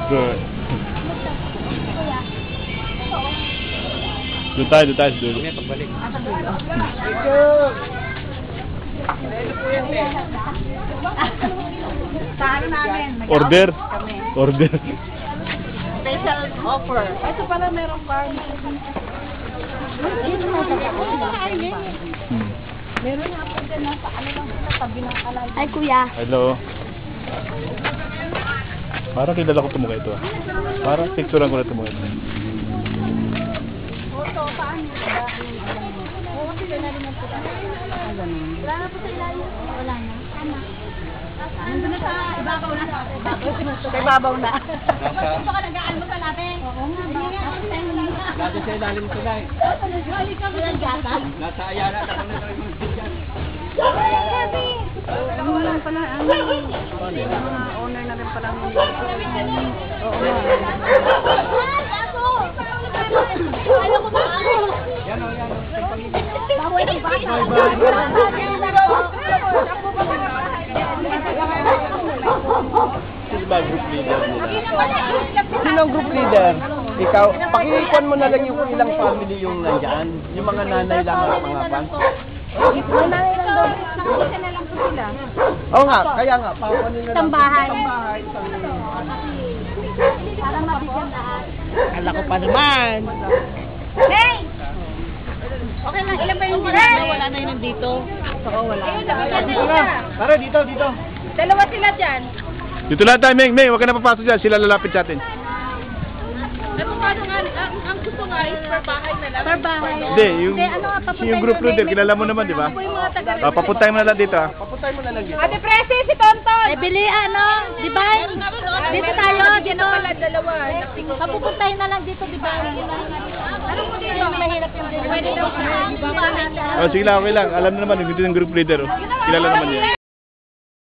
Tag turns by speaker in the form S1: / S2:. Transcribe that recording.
S1: Good. Doon tayo sa dulo.
S2: May pagbalik.
S3: Sa ano namin?
S1: Order.
S3: Kami.
S1: Order.
S3: Special offer. Ito pala meron farm. Meron nga po dyan na sa ano lang sila, tabi ng alay. Ay kuya.
S1: Hello. Parang kilala ko ito ito ah. Parang picturean ko na ito ito.
S3: Oto, paano? Oo, sila na rin ang puta. Wala na po sa ilalim. Wala na. Nandun na sa ibabaw na. Sa ibabaw na. Gusto ka nag-aalmusal natin? Oo nga.
S2: Dati sa ilalim sila eh.
S3: Nag-gali ka ba ng gata?
S2: Nasa Ayala.
S3: Ano lang pala ang mga owner na rin pala ng oo ano ko ba ako?
S2: Yan o, yan o.
S3: Bawal ng bata.
S1: Sino ba group leader nila?
S2: Sino ang group leader? Ikaw, pakikuan mo na lang yung ilang family yung nandyan. Yung mga nanay lang at mga pan.
S3: Nanay lang daw. Nakita na lang po sila.
S2: Oo nga, kaya nga. Pakuan nila lang.
S3: Isang bahay.
S2: Isang bahay.
S3: Para mabigyan lahat.
S2: Kala ko pa naman.
S3: Hey! Okay lang, ilan ba yung ginagawa? Wala na yun dito. Oo, wala.
S2: Tara, dito, dito.
S3: Dalawa sila dyan.
S1: Dito lang tayo, Meng. Meng, huwag ka na papasok dyan. Sila lalapit sa atin.
S3: Pero paano nga, ang gusto nga is per bahay na lang. Per bahay.
S1: Hindi, yung,
S3: ano nga,
S1: yung group leader, kilala mo naman, di ba?
S3: Ako yung mga taga-
S1: Papuntay mo na lang dito ah.
S2: Papuntay mo na lang dito.
S3: Ate Presi, si Tonton! Eh, Bili, ano, di ba? Dito tayo, dito. Dalawa. Papupuntahin na lang dito, di ba? Ano mo dito? Mahirap yung dito. Pwede daw sa
S1: Oh, sige lang, okay lang. Alam na naman, dito yung group leader. Oh. Kilala naman yan.